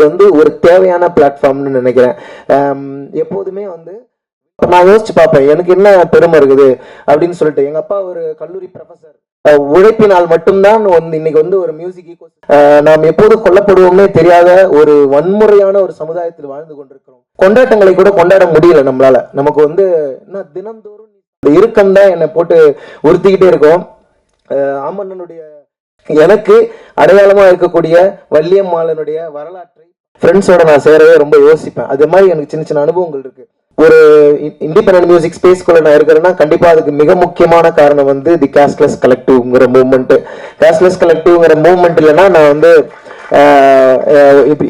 வந்து ஒரு தேவையான பிளாட்ஃபார்ம்னு நினைக்கிறேன். எப்போதுமே வந்து நான் யோசிச்சு பார்ப்பேன், எனக்கு என்ன பெருமை இருக்குது அப்படின்னு சொல்லிட்டு. எங்க அப்பா ஒரு கல்லூரி ப்ரொஃபசர். உழைப்பினால் மட்டும்தான் இன்னைக்கு வந்து ஒரு மியூசிக் நாம் எப்போது கொல்லப்படுவோம்னே தெரியாத ஒரு வன்முறையான ஒரு சமுதாயத்தில் வாழ்ந்து கொண்டிருக்கிறோம். கொண்டாட்டங்களை கூட கொண்டாட முடியல நம்மளால. நமக்கு வந்து என்ன தினந்தோறும் இறுக்கம் தான் என்னை போட்டு உறுத்திக்கிட்டே இருக்கும். ஆமண்ணனுடைய எனக்கு அடையாளமா இருக்கக்கூடிய வள்ளியம்மாளனுடைய வரலாற்றை ஃப்ரெண்ட்ஸோட நான் சேரவே ரொம்ப யோசிப்பேன். அது மாதிரி எனக்கு சின்ன சின்ன அனுபவங்கள் இருக்கு. ஒரு இண்டிபெண்டன்ட் மியூசிக் ஸ்பேஸ்குள்ள நான் இருக்கிறேன்னா கண்டிப்பா அதுக்கு மிக முக்கியமான காரணம் வந்து தி கேஷ்லெஸ் கலெக்டிவ்ங்கிற மூவ்மெண்ட். கேஷ்லெஸ் கலெக்டிவ்ங்கிற மூவ்மெண்ட் இல்லைன்னா நான் வந்து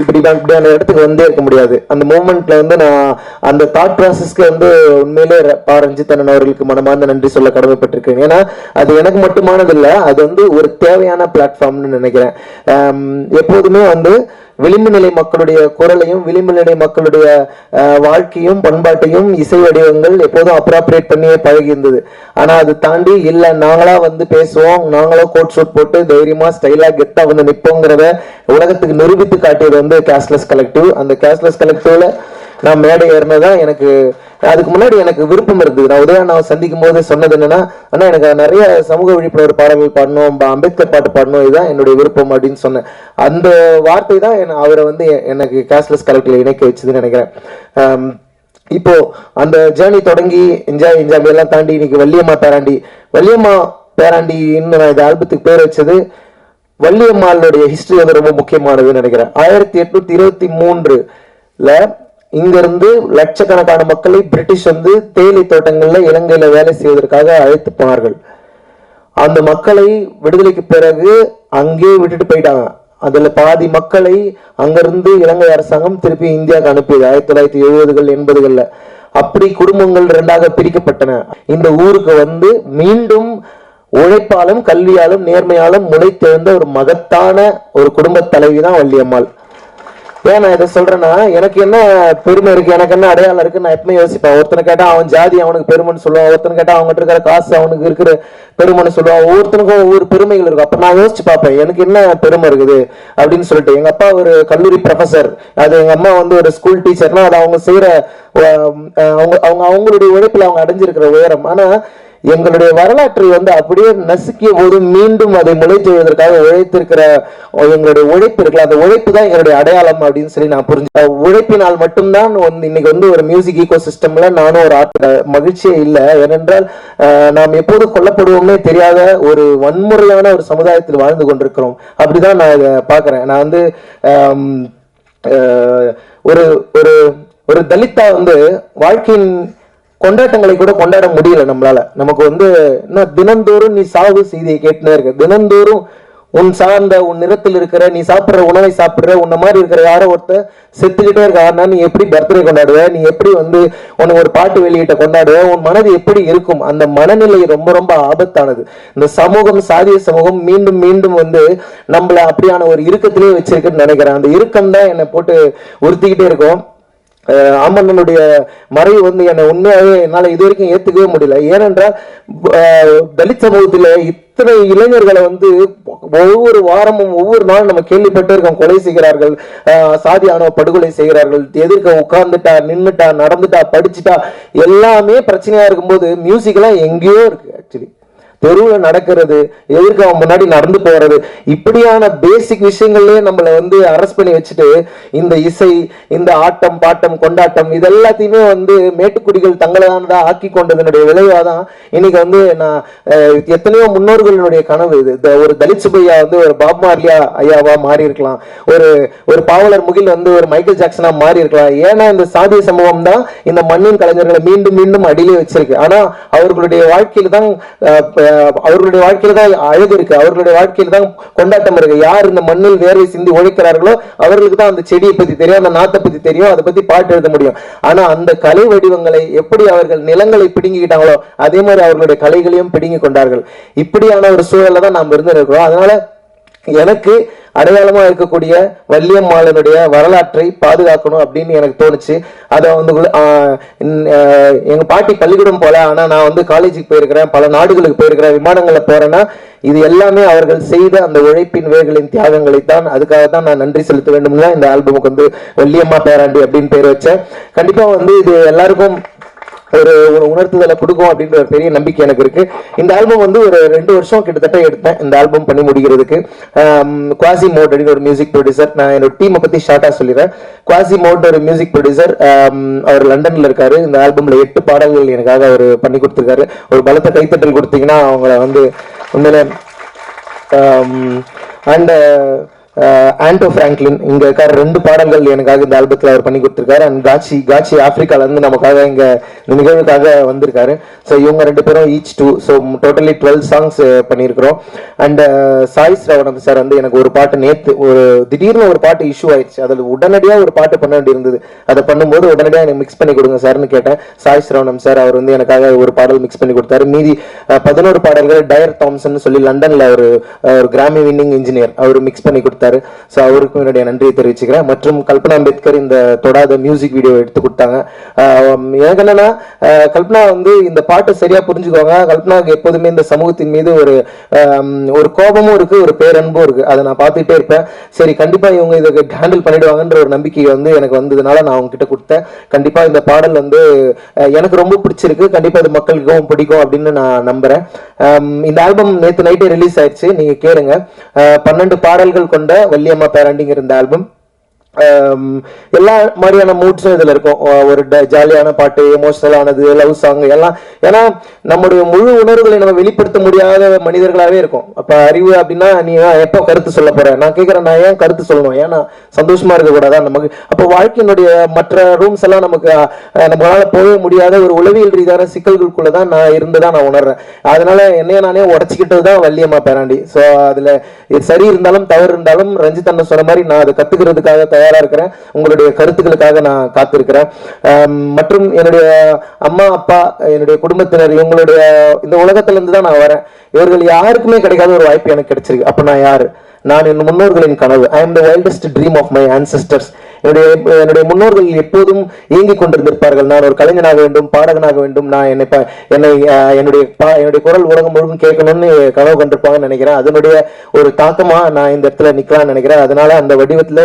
இப்படியான இடத்துக்கு வந்தே இருக்க முடியாது. அந்த மூவ்மெண்ட்ல வந்து நான் அந்த தாட் ப்ராசஸ்க்கு வந்து உண்மையிலே ரஞ்சித்தண்ணன் அவர்களுக்கு மனமார்ந்த நன்றி சொல்ல கடமைப்பட்டிருக்கேன். ஏன்னா அது எனக்கு மட்டுமானது இல்லை, அது வந்து ஒரு தேவையான பிளாட்ஃபார்ம்னு நினைக்கிறேன். எப்போதுமே வந்து விளிம்பு நிலை மக்களுடைய குரலையும் விளிம்பு நிலை மக்களுடைய வாழ்க்கையும் பண்பாட்டையும் இசை வடிவங்கள் எப்போதும் அப்ராப்ரேட் பண்ணியே பழகி இருந்தது. ஆனா அது தாண்டி இல்ல நாங்களா வந்து பேசுவோம், நாங்களோ கோட் ஷூட் போட்டு தைரியமா ஸ்டைலா கெத்தா வந்து நிப்போங்கிறத உலகத்துக்கு நிரூபித்து காட்டியது வந்து கேஷ்லெஸ் கலெக்டிவ். அந்த கேஷ்லெஸ் கலெக்டிவ்ல நான் மேடை ஏறினதான் எனக்கு அதுக்கு முன்னாடி எனக்கு விருப்பம் இருந்தது. நான் உதயண்ணாவை சந்திக்கும் போது சொன்னது என்னன்னா, ஆனா எனக்கு நிறைய சமூக விழிப்புணர்வு பாடல்கள் பாடணும், அம்பேத்கர் பாட்டு பாடணும், இதுதான் என்னுடைய விருப்பம் அப்படின்னு சொன்னேன். அந்த வார்த்தை தான் அவரை வந்து எனக்கு கேஷ்லெஸ் கலெக்டிவ்ல இணைக்க வச்சதுன்னு நினைக்கிறேன். இப்போ அந்த ஜேர்னி தொடங்கி என்ஜாய் எல்லாம் தாண்டி இன்னைக்கு வள்ளியம்மா பேராண்டின்னு நான் இந்த ஆல்பத்துக்கு பேர் வச்சது. வள்ளியம்மாளுடைய ஹிஸ்டரி வந்து ரொம்ப முக்கியமானதுன்னு நினைக்கிறேன். 1823 இங்க இருந்து லட்சக்கணக்கான மக்களை பிரிட்டிஷ் வந்து தேயிலை தோட்டங்கள்ல இலங்கையில வேலை செய்வதற்காக அழைத்து போனார்கள். அந்த மக்களை விடுதலைக்கு பிறகு அங்கே விட்டுட்டு போயிட்டாங்க. அதுல பாதி மக்களை அங்கிருந்து இலங்கை அரசாங்கம் திருப்பி இந்தியாவுக்கு அனுப்பியது 1970கள் 80கள்ல. அப்படி குடும்பங்கள் இரண்டாக பிரிக்கப்பட்டன. இந்த ஊருக்கு வந்து மீண்டும் உழைப்பாலும் கல்வியாலும் நேர்மையாலும் முளைத்தெழுந்த ஒரு மகத்தான ஒரு குடும்ப தலைவி தான் வள்ளியம்மாள். ஏன் நான் இதை சொல்றேன்னா, எனக்கு என்ன பெருமை இருக்கு, எனக்கு என்ன அடையாளம் இருக்கு நான் எப்பவுமே யோசிப்பேன். ஒருத்தனை கேட்டா அவன் ஜாதி அவனுக்கு பெருமைன்னு சொல்லுவான், ஒருத்தனை கேட்டா அவங்ககிட்ட இருக்கிற காசு அவனுக்கு இருக்கிற பெருமைன்னு சொல்லுவான். ஒவ்வொருத்தனுக்கும் ஒவ்வொரு பெருமைகள் இருக்கும். அப்ப நான் யோசிச்சு பார்ப்பேன், எனக்கு என்ன பெருமை இருக்குது அப்படின்னு சொல்லிட்டு. எங்க அப்பா ஒரு கல்லூரி ப்ரொஃபசர், அது எங்க அம்மா வந்து ஒரு ஸ்கூல் டீச்சர்னா அது அவங்க செய்யற அவங்களுடைய உழைப்பில் அவங்க அடைஞ்சிருக்கிற உயரம். ஆனா எங்களுடைய வரலாற்றை வந்து அப்படியே நசுக்கிய போது மீண்டும் அதை முளைத்தெழுவதற்காக உழைத்திருக்கிற எங்களுடைய உழைப்பு இருக்குல்ல, அந்த உழைப்பு தான் எங்களுடைய அடையாளம் அப்படின்னு சொல்லி நான் புரிஞ்சேன். உழைப்பினால் மட்டும்தான் இன்னைக்கு வந்து ஒரு மியூசிக் ஈகோ சிஸ்டம்ல நானும் ஒரு மகிழ்ச்சியே இல்லை. ஏனென்றால் நாம் எப்போது கொல்லப்படுவோம்னே தெரியாத ஒரு வன்முறையான ஒரு சமுதாயத்தில் வாழ்ந்து கொண்டிருக்கிறோம். அப்படிதான் நான் இதை பாக்குறேன். நான் வந்து ஒரு ஒரு தலித்தா வந்து வாழ்க்கையின் கொண்டாட்டங்களை கூட கொண்டாட முடியல நம்மளால. நமக்கு வந்து என்ன தினந்தோறும் நீ சாவு செய்தியை கேட்டுனே இருக்க, தினந்தோறும் உன் சார்ந்த உன் நிறத்தில் இருக்கிற நீ சாப்பிடுற உணவை சாப்பிடுற உன்ன மாதிரி இருக்கிற யாரோ ஒருத்தர் செத்துக்கிட்டே இருக்காருன்னா நீ எப்படி பர்த்டே கொண்டாடுவ, நீ எப்படி வந்து உனக்கு ஒரு பாட்டு வெளியிட்ட கொண்டாடுவ, உன் மனது எப்படி இருக்கும்? அந்த மனநிலை ரொம்ப ரொம்ப ஆபத்தானது. இந்த சமூகம், சாதிய சமூகம் மீண்டும் மீண்டும் வந்து நம்மள அப்படியான ஒரு இறுக்கத்திலே வச்சிருக்குன்னு நினைக்கிறேன். அந்த இறுக்கம் தான் என்னை போட்டு உறுத்திக்கிட்டே இருக்கும். ஆமண்ணனுடைய மறைவு வந்து என்னை உண்மையாகவே என்னால இது வரைக்கும் ஏத்துக்கவே முடியல. ஏனென்றால் தலித் சமூகத்துல இத்தனை இளைஞர்களை வந்து ஒவ்வொரு வாரமும் ஒவ்வொரு நாளும் நம்ம கேள்விப்பட்டு இருக்கோம், கொலை செய்கிறார்கள், சாதி ஆணவ படுகொலை செய்கிறார்கள், எதிர்க்க உட்கார்ந்துட்டா நின்றுட்டா நடந்துட்டா படிச்சுட்டா எல்லாமே பிரச்சனையா இருக்கும்போது மியூசிக் எல்லாம் எங்கேயோ இருக்கு. ஆக்சுவலி தெருவில் நடக்கிறது, எதிர்க்க அவன் முன்னாடி நடந்து போறது, இப்படியான பேசிக் விஷயங்கள்லயே நம்மளை வந்து அரெஸ்ட் பண்ணி வச்சுட்டு இந்த இசை, இந்த ஆட்டம் பாட்டம் கொண்டாட்டம் இதெல்லாத்தையுமே வந்து மேட்டுக்குடிகள் தங்களானதா ஆக்கி கொண்டதனுடைய விளைவாதான் இன்னைக்கு வந்து நான் எத்தனையோ முன்னோர்களுடைய கனவு இது. ஒரு தலித் சுப்பையா வந்து ஒரு பாப் மார்லியா ஐயாவா மாறி இருக்கலாம், ஒரு பாவலர் முகில் வந்து ஒரு மைக்கேல் ஜாக்சனா மாறி இருக்கலாம். ஏன்னா இந்த சாதிய சமூகம் தான் இந்த மண்ணின் கலைஞர்களை மீண்டும் மீண்டும் அடியிலே வச்சிருக்கு. ஆனா அவர்களுடைய வாழ்க்கையில தான் அழகு இருக்கு, அவர்களுடைய வாழ்க்கையில தான் கொண்டாட்டம் இருக்கு. யார் இந்த மண்ணில் வேர்வை சிந்தி உழைக்கிறார்களோ அவர்களுக்கு தான் அந்த செடியை பத்தி தெரியும், அந்த நாத்தை பத்தி தெரியும், அதை பத்தி பாட்டு எழுத முடியும். ஆனா அந்த கலை வடிவங்களை எப்படி அவர்கள் நிலங்களை பிடுங்கிக்கிட்டாங்களோ அதே மாதிரி அவர்களுடைய கலைகளையும் பிடுங்கி கொண்டார்கள். இப்படியான ஒரு சூழல்ல தான் நாம் இருந்திருக்கிறோம். அதனால எனக்கு அடையாளமா இருக்கக்கூடிய வள்ளியம்மாளனுடைய வரலாற்றை பாதுகாக்கணும் அப்படின்னு எனக்கு தோணுச்சு. அதை வந்து எங்க பாட்டி பள்ளிக்கூடம் போல, ஆனா நான் வந்து காலேஜுக்கு போயிருக்கிறேன், பல நாடுகளுக்கு போயிருக்கிறேன், விமானங்கள்ல போறேன்னா இது எல்லாமே அவர்கள் செய்த அந்த உழைப்பின் வேர்களின் தியாகங்களை தான். அதுக்காக தான் நான் நன்றி செலுத்த வேண்டும்னா இந்த ஆல்பமுக்கு வந்து வள்ளியம்மா பேராண்டி அப்படின்னு பேர் வச்சேன். கண்டிப்பா வந்து இது எல்லாருக்கும் ஒரு உணர்த்துதலை கொடுக்கும் அப்படின்ற ஒரு பெரிய நம்பிக்கை எனக்கு இருக்கு. இந்த ஆல்பம் வந்து ஒரு 2 வருஷம் கிட்டத்தட்ட எடுத்தேன் இந்த ஆல்பம் பண்ணி முடிக்கிறதுக்கு. குவாசி மோட் அப்படின்னு ஒரு மியூசிக் ப்ரொடியூசர், நான் என்னோட டீமை பத்தி ஷார்ட்டா சொல்லிடுறேன். குவாசி மோட் ஒரு மியூசிக் ப்ரொடியூசர், அவர் லண்டன்ல இருக்காரு. இந்த ஆல்பம்ல 8 பாடல்கள் எனக்காக அவர் பண்ணி கொடுத்திருக்காரு. ஒரு பலத்த கைத்தட்டல் கொடுத்தீங்கன்னா அவங்கள வந்து உண்மையில அண்ட் ஆண்டோ பிராங்க்லின் இங்க இருக்காரு. 2 பாடல்கள் எனக்காக இந்த ஆல்பத்தில் அவர் பண்ணி கொடுத்திருக்காரு. அண்ட் காட்சி ஆப்பிரிக்கால இருந்து நமக்காக இங்க இந்த நிகழ்வுக்காக வந்திருக்காரு. ஸோ இவங்க 2 பேரும் ஈச் 2, ஸோ டோட்டலி 12 சாங்ஸ் பண்ணியிருக்கிறோம். அண்ட் சாய் ஸ்ரவணம் சார் வந்து எனக்கு ஒரு பாட்டு நேற்று திடீர்னு ஒரு பாட்டு இஷ்யூ ஆயிடுச்சு, அதில் உடனடியாக ஒரு பாட்டு பண்ண வேண்டி இருந்தது. அதை பண்ணும்போது உடனடியாக எனக்கு மிக்ஸ் பண்ணி கொடுங்க சார்னு கேட்டேன். சாய் ஸ்ரவணம் சார் அவர் வந்து எனக்காக ஒரு பாடல் மிக்ஸ் பண்ணி கொடுத்தாரு. மீதி 11 பாடல்கள் டயர் தாம்சன் சொல்லி லண்டன்ல ஒரு கிராமி வின்னிங் இன்ஜினியர் அவர் மிக்ஸ் பண்ணி கொடுத்தாரு. ஸோ அவருக்கும் என்னுடைய நன்றியை தெரிவிச்சுக்கிறேன். மற்றும் கல்பனா அம்பேத்கர் இந்த தொடாத மியூசிக் வீடியோ எடுத்து கொடுத்தாங்க. எனக்கு என்னன்னா கல்பனா வந்து இந்த பாட்டை சரியா புரிஞ்சுக்கோங்க. கல்பனாவுக்கு எப்போதுமே இந்த சமூகத்தின் மீது ஒரு கோபமும் இருக்கு, ஒரு பேரன்பும் இருக்கு. அதை நான் பார்த்துட்டே இருப்பேன். சரி கண்டிப்பா இவங்க இதை ஹேண்டில் பண்ணிடுவாங்கன்ற ஒரு நம்பிக்கை வந்து எனக்கு வந்ததுனால நான் அவங்க கிட்ட கொடுத்தேன். கண்டிப்பா இந்த பாடல் வந்து எனக்கு ரொம்ப பிடிச்சிருக்கு. கண்டிப்பா இது மக்களுக்கும் பிடிக்கும் அப்படின்னு நான் நம்புறேன். இந்த ஆல்பம் நேற்று நைட்டே ரிலீஸ் ஆயிடுச்சு, நீங்க கேளுங்க. 12 பாடல்கள் கொண்ட வள்ளியம்மா பேராண்டிங்கிற இந்த ஆல்பம் எல்லா மாதிரியான மூட்ஸும் இதுல இருக்கும். ஒரு ஜாலியான பாட்டு, எமோஷனலானது, லவ் சாங் எல்லாம். ஏன்னா நம்முடைய முழு உணர்வுகளை நம்ம வெளிப்படுத்த முடியாத மனிதர்களாவே இருக்கும். அப்ப அறிவு அப்படின்னா நீ எப்போ கருத்து சொல்ல போற, நான் கேட்கிறேன் நான் ஏன் கருத்து சொல்லணும், ஏன்னா சந்தோஷமா இருக்க கூடாதா நமக்கு? அப்போ வாழ்க்கையினுடைய மற்ற ரூம்ஸ் எல்லாம் நமக்கு நம்மளால போக முடியாத ஒரு உளவியல் ரீதியான சிக்கல்களுக்குள்ளதான் நான் இருந்துதான் நான் உணர்றேன். அதனால என்னைய நானே உடச்சிக்கிட்டது தான் வள்ளியம்மா பேராண்டி. ஸோ அதுல சரி இருந்தாலும் தவறு இருந்தாலும் ரஞ்சித் அண்ணன் சொன்ன மாதிரி நான் அதை கத்துக்கிறதுக்காக தயாரா இருக்கிறேன். உங்களுடைய கருத்துக்களுக்காக நான் காத்திருக்கிறேன். மற்றும் என்னுடைய அம்மா அப்பா, என்னுடைய குடும்பத்தினர், இவங்களுடைய இந்த உலகத்துல இருந்து தான் நான் வரேன். இவர்கள் யாருக்குமே கிடைக்காத ஒரு வாய்ப்பு எனக்கு கிடைச்சிருக்கு. அப்ப நான் யாரு? நான் என் முன்னோர்களின் கனவு. I am the wildest dream of my ancestors. என்னுடைய முன்னோர்கள் எப்போதும் இயங்கிக் கொண்டிருந்திருப்பார்கள். நான் ஒரு கலைஞனாக வேண்டும், பாடகனாக வேண்டும், நான் என்னுடைய குரல் உலகம் முழுவதும் கேட்கணும்னு கனவு கண்டிருப்பாங்கன்னு நினைக்கிறேன். அதனுடைய ஒரு தாக்கமா நான் இந்த இடத்துல நிக்கலாம்னு நினைக்கிறேன். அதனால அந்த வடிவத்துல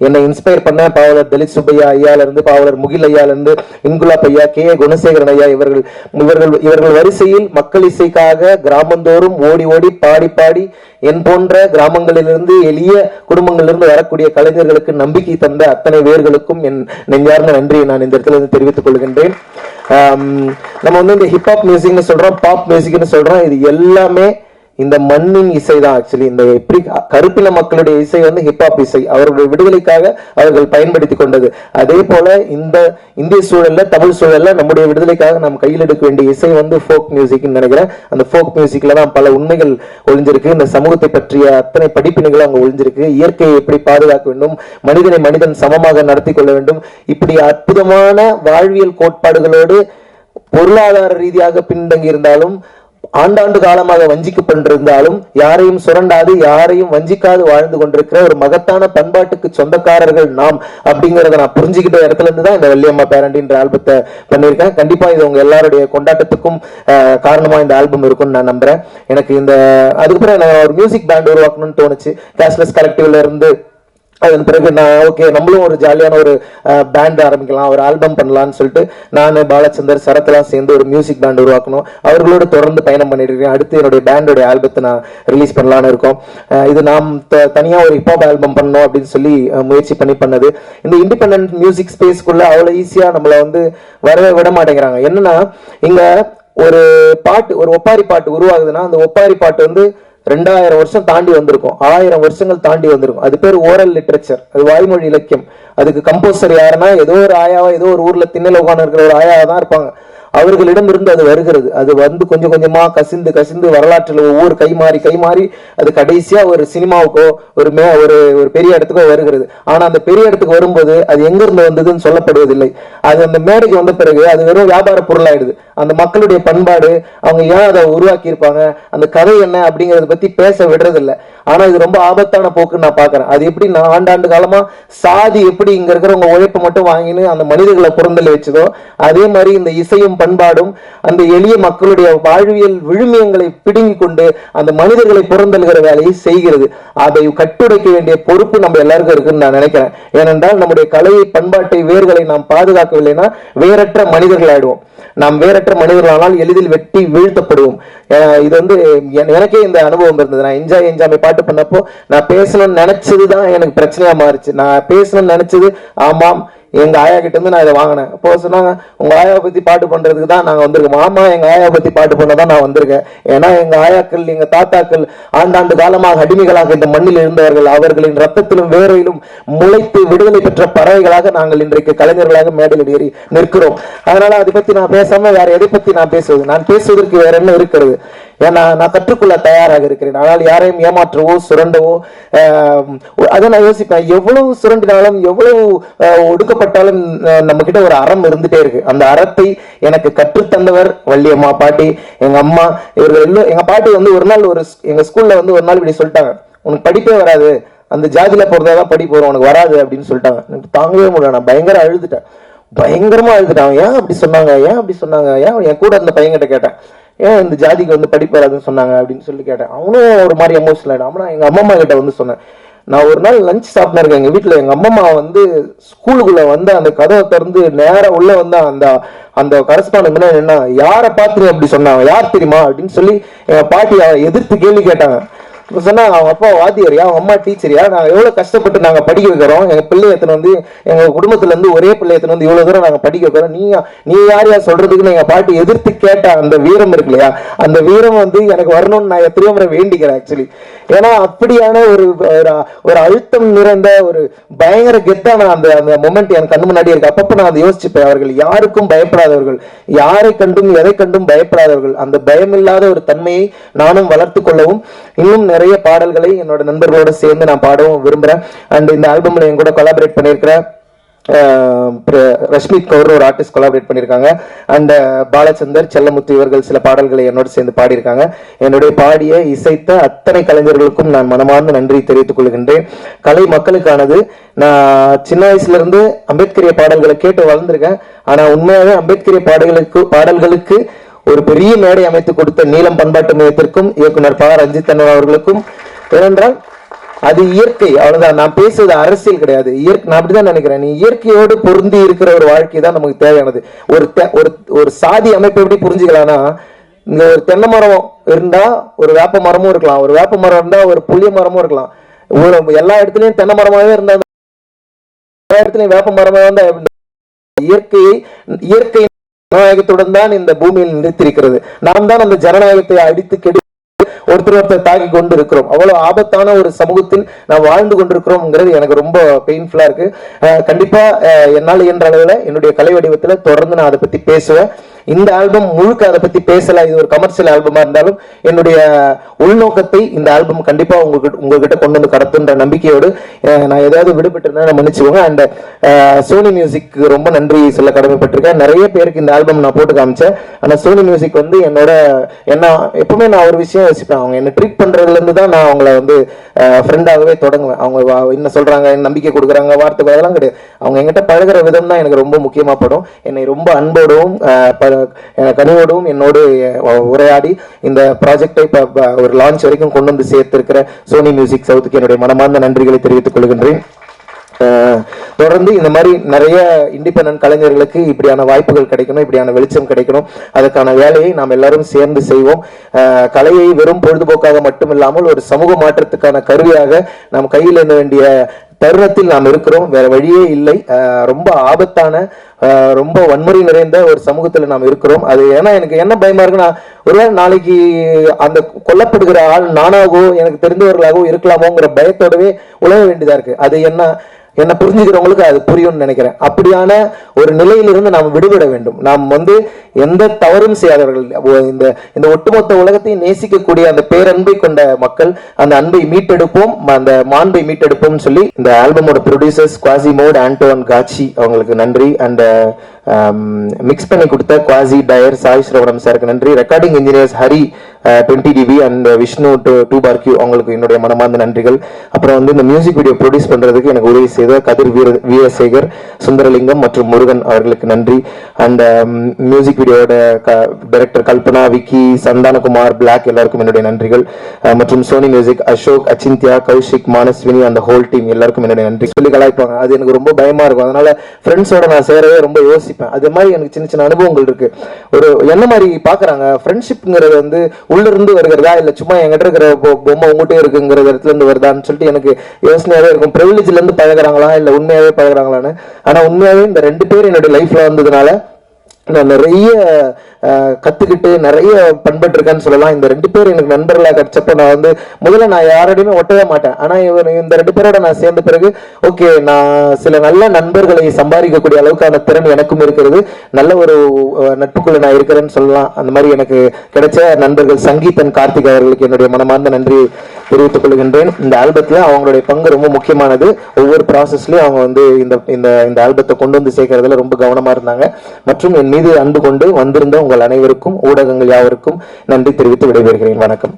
என்னை இன்ஸ்பயர் பண்ண பாவலர் தலித் சுப்பையா ஐயால இருந்து, பாவலர் முகில் ஐயால இருந்து, இன்குலாப் ஐயா, கே குணசேகரன் ஐயா, இவர்கள் வரிசையில் மக்கள் இசைக்காக கிராமந்தோறும் ஓடி ஓடி பாடி பாடி என் போன்ற கிராமங்களிலிருந்து எளிய குடும்பங்களிலிருந்து வரக்கூடிய கலைஞர்களுக்கு நம்பிக்கை தந்த அத்தனை பேர்களுக்கும் என் நெஞ்சார்ந்த நன்றியை நான் இந்த இடத்துல இருந்து தெரிவித்துக் கொள்கின்றேன். நம்ம வந்து இந்த ஹிப்ஹாப் மியூசிக்னு சொல்றோம், பாப் மியூசிக்னு சொல்றோம், இது எல்லாமே இந்த மண்ணின் இசை தான். ஆக்சுவலி இந்த எப்படி கருப்பின மக்களுடைய இசை வந்து ஹிப்ஹாப் இசை, அவர்களுடைய விடுதலைக்காக அவர்கள் பயன்படுத்தி கொண்டது. அதே போல இந்த இந்திய சூழல்ல, தமிழ் சூழல்ல நம்முடைய விடுதலைக்காக நாம் கையில் எடுக்க வேண்டிய இசை வந்து ஃபோக் மியூசிக்னு நினைக்கிறேன். அந்த ஃபோக் மியூசிக்ல தான் பல உண்மைகள் ஒளிஞ்சிருக்கு. இந்த சமூகத்தை பற்றிய அத்தனை படிப்பினைகள் அங்க ஒளிஞ்சிருக்கு. இயற்கையை எப்படி பாதுகாக்க வேண்டும், மனிதனை மனிதன் சமமாக நடத்தி கொள்ள வேண்டும், இப்படி அற்புதமான வாழ்வியல் கோட்பாடுகளோடு பொருளாதார ரீதியாக பின்தங்கி இருந்தாலும், ஆண்டாண்டு காலமாக வஞ்சிக்கப்பட்டிருந்தாலும், யாரையும் சுரண்டாது யாரையும் வஞ்சிக்காது வாழ்ந்து கொண்டிருக்கிற ஒரு மகத்தான பண்பாட்டுக்கு சொந்தக்காரர்கள் நாம் அப்படிங்கறத நான் புரிஞ்சுக்கிட்ட இடத்துல இருந்து தான் இந்த வள்ளியம்மா பேராண்டின்ற ஆல்பத்தை பண்ணியிருக்கேன். கண்டிப்பா இது உங்க எல்லாருடைய கொண்டாட்டத்துக்கும் காரணமா இந்த ஆல்பம் இருக்கும்னு நான் நம்புறேன். எனக்கு அதுக்கப்புறம் நான் ஒரு மியூசிக் பேண்ட் உருவாக்கணும்னு தோணுச்சு. கேஷ்லெஸ் கலெக்டிவ்ல இருந்து அதன் பிறகு நான் ஓகே நம்மளும் ஒரு ஜாலியான ஒரு பேண்ட் ஆரம்பிக்கலாம், ஒரு ஆல்பம் பண்ணலாம்னு சொல்லிட்டு நான் பாலச்சந்தர் சரத்லாம் சேர்ந்து ஒரு மியூசிக் பேண்ட் உருவாக்கணும். அவர்களோட தொடர்ந்து பயணம் பண்ணிட்டு இருக்கேன். அடுத்து என்னுடைய பேண்டோட ஆல்பத்தை நான் ரிலீஸ் பண்ணலான்னு இருக்கோம். இது நாம் தனியா ஒரு ஹிப்ஹாப் ஆல்பம் பண்ணணும் அப்படின்னு சொல்லி முயற்சி பண்ணது. இந்த இண்டிபெண்டன்ட் மியூசிக் ஸ்பேஸ்க்குள்ள அவ்வளவு ஈஸியா நம்மள வந்து வரவே விட மாட்டேங்கிறாங்க. என்னன்னா இங்க ஒரு பாட்டு, ஒரு ஒப்பாரி பாட்டு உருவாகுதுன்னா அந்த ஒப்பாரி பாட்டு வந்து 2000 வருஷம் தாண்டி வந்திருக்கும், 1000 வருஷங்கள் தாண்டி வந்திருக்கும். அது பேர் ஓரல் லிட்ரேச்சர், அது வாய்மொழி இலக்கியம். அதுக்கு கம்போசர் யாருன்னா ஏதோ ஒரு ஆயாவா, ஏதோ ஒரு ஊர்ல திண்ணல உட்கார்ந்து இருக்கிற ஒரு ஆயாவா தான் இருப்பாங்க. அவர்களிடமிருந்து அது வருகிறது. அது வந்து கொஞ்சம் கொஞ்சமா கசிந்து கசிந்து வரலாற்றில் ஒவ்வொரு கை மாறி அது கடைசியா ஒரு சினிமாவுக்கோ ஒரு ஒரு பெரிய இடத்துக்கோ வருகிறது. ஆனா அந்த பெரிய இடத்துக்கு வரும்போது அது எங்க இருந்து வந்ததுன்னு சொல்லப்படுவதில்லை. அது அந்த மேடைக்கு வந்த பிறகு அது வெறும் வியாபார பொருளாயிடுது. அந்த மக்களுடைய பண்பாடு, அவங்க ஏன் அதை உருவாக்கி இருப்பாங்க, அந்த கதை என்ன அப்படிங்கறத பத்தி பேச விடுறதில்லை. ஆனா இது ரொம்ப ஆபத்தான போக்குன்னு நான் பாக்குறேன். அது எப்படி நான் ஆண்டாண்டு காலமா சாதி எப்படி இங்க இருக்கிறவங்க உழைப்பு மட்டும் வாங்கின்னு அந்த மனிதர்களை புறந்தள்ளி வச்சதோ, அதே மாதிரி இந்த இசையும் பண்பாடும் அந்த எளிய மக்களுடைய வாழ்வியல் விழுமியங்களை பிடுங்கி கொண்டு அந்த மனிதர்களை புறந்தல்கிற வேலையை செய்கிறது. அதை கட்டுடைக்க வேண்டிய பொறுப்பு நம்ம எல்லாருக்கும் இருக்குன்னு நான் நினைக்கிறேன். ஏனென்றால் நம்முடைய கலையை, பண்பாட்டை, வேர்களை நாம் பாதுகாக்கவில்லைன்னா வேறற்ற மனிதர்கள் ஆயிடுவோம். நாம் வேறற்ற மனிதர்களானால் எளிதில் வெட்டி வீழ்த்தப்படுவோம். இது வந்து எனக்கே இந்த அனுபவம் இருந்தது. நான் என்ஜாய் பாட்டு பண்ணப்போ நான் பேசணும்னு நினைச்சதுதான் எனக்கு பிரச்சனையா மாறிச்சு. நான் பேசணும்னு நினைச்சது, ஆமாம் எங்க ஆயா கிட்ட இருந்து நான் இதை வாங்கினேன். அப்போ சொன்னாங்க, உங்க ஆயாவை பத்தி பாட்டு பண்றதுக்கு தான் நாங்க வந்திருக்கோம். ஆமா, எங்க ஆயாவை பத்தி பாட்டு பண்ணதான் நான் வந்திருக்கேன். ஏன்னா எங்க ஆயாக்கள், எங்க தாத்தாக்கள் ஆண்டாண்டு காலமாக அடிமைகளாக இந்த மண்ணில் இருந்தவர்கள். அவர்களின் ரத்தத்திலும் வேரையிலும் முளைத்து விடுதலை பெற்ற பறவைகளாக நாங்கள் இன்றைக்கு கலைஞர்களாக மேடையில் ஏறி நிற்கிறோம். அதனால அதை பத்தி நான் பேசாம வேற எதை பத்தி நான் பேசுவது? நான் பேசுவதற்கு வேற என்ன இருக்கிறது? ஏன்னா நான் கற்றுக்கொள்ள தயாராக இருக்கிறேன். ஆனால் யாரையும் ஏமாற்றவோ சுரண்டவோ அதை நான் யோசிப்பேன். எவ்வளவு சுரண்டினாலும் எவ்வளவு ஒடுக்கப்பட்டாலும் நம்ம கிட்ட ஒரு அறம் இருந்துட்டே இருக்கு. அந்த அறத்தை எனக்கு கற்றுத்தந்தவர் வள்ளியம்மா, பாட்டி, எங்க அம்மா, இவர்கள் எல்லாம். எங்க பாட்டி வந்து ஒரு நாள் எங்க ஸ்கூல்ல வந்து ஒரு நாள் இப்படி சொல்லிட்டாங்க, உனக்கு படிப்பே வராது, அந்த ஜாதியில போறதான் படிப்பு வரும், உனக்கு வராது அப்படின்னு சொல்லிட்டாங்க. எனக்கு தாங்கவே முடியல. நான் பயங்கரமா அழுதுட்டேன். ஏன் அப்படி சொன்னாங்க, ஏன் என் கூட இருந்த பையன்கிட்ட கேட்டேன், ஏன் இந்த ஜாதிக்கு வந்து படிப்பு வராதுன்னு சொன்னாங்க அப்படின்னு சொல்லி கேட்டேன். அவனும் ஒரு மாதிரி எமோஷனல் ஆயிடும். ஆனா எங்க அம்மா கிட்ட வந்து சொன்னேன், நான் ஒரு நாள் லஞ்ச் சாப்பிட்டு இருக்கேன் எங்க வீட்டுல. எங்க அம்மா வந்து ஸ்கூலுக்குள்ள வந்து அந்த கதவை திறந்து நேரம் உள்ள வந்து அந்த கரஸ்பாண்ட் முன்னாடி என்ன, யாரை பார்த்து அப்படி சொன்னாங்க, யார் தெரியுமா அப்படின்னு சொல்லி எங்க பாட்டி எதிர்த்து கேள்வி கேட்டாங்க. சொன்னா, அவங்க அப்பா வாத்தியாரியா, அவங்க அம்மா டீச்சரியா, நாங்க எவ்வளவு கஷ்டப்பட்டு நாங்க படிக்க வைக்கிறோம், எங்க பிள்ளை எத்தனை வந்து எங்க குடும்பத்துல இருந்து ஒரே பிள்ளை எத்தனை வந்து இவ்வளவு தூரம் நாங்க படிக்க வைக்கிறோம், நீ யாரையா சொல்றதுக்குன்னு எங்க பாட்டி எதிர்த்து கேட்ட அந்த வீரம் இருக்கு இல்லையா, அந்த வீரம் வந்து எனக்கு வரணும்னு நான் எத்தனையோ முறை வேண்டிக்கிறேன் ஆக்சுவலி. ஏன்னா அப்படியான ஒரு அழுத்தம் நிறைந்த ஒரு பயங்கர கெத்தான அந்த மொமெண்ட் என் கண்ணு முன்னாடி இருக்கு. அப்பப்ப நான் அதை யோசிச்சுப்பேன். அவர்கள் யாருக்கும் பயப்படாதவர்கள், யாரை கண்டும் எதை கண்டும் பயப்படாதவர்கள். அந்த பயமில்லாத ஒரு தன்மையை நானும் வளர்த்து கொள்ளவும், இன்னும் நிறைய பாடல்களை என்னோட நண்பர்களோட சேர்ந்து நான் பாடவும் விரும்புறேன். அண்ட் இந்த ஆல்பம்ல என் கூட கொலாபரேட் பண்ணியிருக்கிறேன் ரஷ்மித் கவுர், ஒரு ஆர்டிஸ்ட் கொலாபரேட் பண்ணியிருக்காங்க. அண்ட் பாலச்சந்தர், செல்லமுத்து இவர்கள் சில பாடல்களை என்னோட சேர்ந்து பாடியிருக்காங்க. என்னுடைய பாடிய இசைத்த அத்தனை கலைஞர்களுக்கும் நான் மனமார்ந்த நன்றி தெரிவித்துக் கொள்கின்றேன். கலை மக்களுக்கானது. நான் சின்ன வயசுல இருந்து அம்பேத்கரிய பாடல்களை கேட்டு வளர்ந்திருக்கேன். ஆனா உண்மையாவே அம்பேத்கரிய பாடல்களுக்கு ஒரு பெரிய மேடை அமைத்து கொடுத்த நீலம் பண்பாட்டு மையத்திற்கும் இயக்குனர் ப. ரஞ்சித் அண்ணன் அவர்களுக்கும், ஏனென்றால் அது இயற்கை, அவ்வளவுதான். நான் பேசுவது அரசியல் கிடையாது, நான் அப்படிதான் நினைக்கிறேன். நீ இயற்கையோடு பொருந்தி இருக்கிற ஒரு வாழ்க்கை தான் நமக்கு தேவையானது. ஒரு சாதி அமைப்பு எப்படி புரிஞ்சுக்கலாம்னா, இங்க ஒரு தென்னை மரம் இருந்தா ஒரு வேப்ப மரமும் இருக்கலாம், ஒரு வேப்ப மரம் இருந்தா ஒரு புளிய மரமும் இருக்கலாம். எல்லா இடத்துலயும் தென்னை மரமாவே இருந்தா எல்லா இடத்துலயும் வேப்ப மரமாவே இருந்தா இயற்கை ஜனநாயகத்துடன் தான் இந்த பூமியில் நிறுத்திருக்கிறது. நாம் தான் அந்த ஜனநாயகத்தை அடித்து கெடு ஒருத்தர் தாக்கி கொண்டு இருக்கிறோம். அவ்வளவு ஆபத்தான ஒரு சமூகத்தில் நாம் வாழ்ந்து கொண்டிருக்கிறோம்ங்கிறது எனக்கு ரொம்ப பெயின்ஃபுல்லா இருக்கு. கண்டிப்பா என்னால் இயன்ற அளவுல என்னுடைய கலை வடிவத்துல தொடர்ந்து நான் அதை பத்தி பேசுவேன். இந்த ஆல்பம் முழுக்க அதை பத்தி பேசல, இது ஒரு கமர்ஷியல் ஆல்பமா இருந்தாலும் என்னுடைய உள்நோக்கத்தை இந்த ஆல்பம் கண்டிப்பா உங்ககிட்ட கொண்டு வந்து கடத்துன்ற நம்பிக்கையோடு நான் ஏதாவது விடுபட்டு மன்னிச்சுக்கோங்க. அண்ட் சோனி மியூசிக் ரொம்ப நன்றி சொல்ல கடமைப்பட்டிருக்கேன். நிறைய பேருக்கு இந்த ஆல்பம் நான் போட்டு காமிச்சேன். ஆனா சோனி மியூசிக் வந்து என்ன எப்பவுமே நான் ஒரு விஷயம் யோசிப்பேன், அவங்க என்ன ட்ரீட் பண்றதுல இருந்து தான் நான் அவங்கள வந்து ஃப்ரெண்டாகவே தொடங்குவேன். அவங்க என்ன சொல்றாங்க, நம்பிக்கை கொடுக்குறாங்க, வார்த்தை அதெல்லாம் கிடையாது. அவங்க என்கிட்ட பழகிற விதம் தான் எனக்கு ரொம்ப முக்கியமா படும். என்னை ரொம்ப அன்போடும் கனிவோடும் என்னோடு உரையாடி இந்த ப்ராஜெக்டை ஒரு லான்ச் வரைக்கும் கொண்டு வந்து சேர்த்திருக்கிற சோனி மியூசிக் சவுத்துக்கு என்னுடைய மனமார்ந்த நன்றிகளை தெரிவித்துக் கொள்கின்றேன். தொடர்ந்து இந்த மாதிரி நிறைய இண்டிபெண்டன்ட் கலைஞர்களுக்கு இப்படியான வாய்ப்புகள் கிடைக்கணும், இப்படியான வெளிச்சம் கிடைக்கணும். அதுக்கான வேலையை நாம் எல்லாரும் சேர்ந்து செய்வோம். கலையை வெறும் பொழுதுபோக்காக மட்டுமில்லாமல் ஒரு சமூக மாற்றத்துக்கான கருவியாக நாம் கையில் எண்ண வேண்டிய தருணத்தில் நாம் இருக்கிறோம். வேற வழியே இல்லை. ரொம்ப ஆபத்தான, ரொம்ப வன்முறை நிறைந்த ஒரு சமூகத்துல நாம் இருக்கிறோம். அது ஏன்னா எனக்கு என்ன பயமா இருக்குன்னா, ஒருவேளை நாளைக்கு அந்த கொல்லப்படுகிற ஆள் நானாகவோ எனக்கு தெரிந்தவர்களாகவோ இருக்கலாமோங்கிற பயத்தோடவே உழவ வேண்டியதா இருக்கு. அது என்ன, என்ன புரிஞ்சுக்கிறவங்களுக்கு அது புரியும்னு நினைக்கிறேன். அப்படியான ஒரு நிலையிலிருந்து நாம் விடுபட வேண்டும். நாம் வந்து எந்த தவறும் செய்யாதவர்கள், இந்த இந்த ஒட்டுமொத்த உலகத்தையும் நேசிக்கக்கூடிய அந்த பேரன்பை கொண்ட மக்கள், அந்த அன்பை மீட்டெடுப்போம், அந்த மாண்பை மீட்டெடுப்போம் சொல்லி இந்த ஆல்பமோட ப்ரொடியூசர்ஸ் குவாசிமோட், ஆண்டோன் காட்சி அவங்களுக்கு நன்றி. அண்ட் மிக்ஸ் பண்ணி கொடுத்த குவாசி டயர் சாய் ஸ்ரவணம் சாருக்கு நன்றி. Recording engineers Hari 20 dB and Vishnu 2 bar Q அவங்களுக்கு என்னுடைய மனமார்ந்த நன்றிகள். அப்புறம் வந்து இந்த மியூசிக் வீடியோ ப்ரொடியூஸ் பண்றதுக்கு எனக்கு உதவி செய்த கதிர் வீரசேகர், சுந்தரலிங்கம் மற்றும் முருகன் அவர்களுக்கு நன்றி. அண்ட் மியூசிக் வீடியோட டைரக்டர் கல்பனா, விக்கி, சந்தானகுமார், பிளாக் எல்லாருக்கும் என்னுடைய நன்றிகள். மற்றும் சோனி மியூசிக் அசோக், அச்சிந்தியா, கௌஷிக், மானஸ்வினி அந்த ஹோல் டீம் எல்லாருக்கும் என்னுடைய நன்றி. சொல்லி கலாய்ப்பாங்க, அது எனக்கு ரொம்ப பயமா இருக்கும். அதனால ஃப்ரெண்ட்ஸோட நான் சேரவே ரொம்ப யோசிப்பேன். அது மாதிரி எனக்கு சின்ன சின்ன அனுபவங்கள் இருக்கு. ஒரு என்ன மாதிரி பாக்குறாங்க ஃப்ரெண்ட்ஷிப்ங்கிறது வந்து உள்ள இருந்து வருகிறதா இல்ல சும்மா என்கிட்ட இருக்கிற பொம்மை உங்ககிட்ட இருக்குங்கிற இடத்துல இருந்து வருதான்னு சொல்லிட்டு எனக்கு யோசனையாவே இருக்கும். பிரிவிலேஜ்ல இருந்து பழகுறாங்களா இல்ல உண்மையாவே பழகுறாங்களான்னு. ஆனா உண்மையாவே இந்த 2 பேர் என்னுடைய லைஃப்ல வந்ததுனால நான் நிறைய கத்துக்கிட்டு நிறைய பண்பட்டிருக்கேன்னு சொல்லலாம். இந்த 2 பேர் எனக்கு நண்பர்களாக கிடைச்சப்ப நான் வந்து முதல்ல நான் யாரோடையுமே ஒட்டவே மாட்டேன். ஆனா இந்த 2 பேரோட நான் சேர்ந்த பிறகு ஓகே, நான் சில நல்ல நண்பர்களை சம்பாதிக்கக்கூடிய அளவுக்கான திறன் எனக்கும் இருக்கிறது, நல்ல ஒரு நட்புக்குள்ள நான் இருக்கிறேன்னு சொல்லலாம். அந்த மாதிரி எனக்கு கிடைச்ச நண்பர்கள் சங்கீதன், கார்த்திக் அவர்களுக்கு என்னுடைய மனமார்ந்த நன்றி தெரிவித்துக் கொள்கின்றேன். இந்த ஆல்பத்துல அவங்களுடைய பங்கு ரொம்ப முக்கியமானது. ஒவ்வொரு ப்ராசஸ்லயும் அவங்க வந்து இந்த ஆல்பத்தை கொண்டு வந்து சேர்க்கறதுல ரொம்ப கவனமா இருந்தாங்க. மற்றும் என் மீது அன்பு கொண்டு வந்திருந்த உங்கள் அனைவருக்கும், ஊடகங்கள் யாவருக்கும் நன்றி தெரிவித்து விடைபெறுகிறேன். வணக்கம்.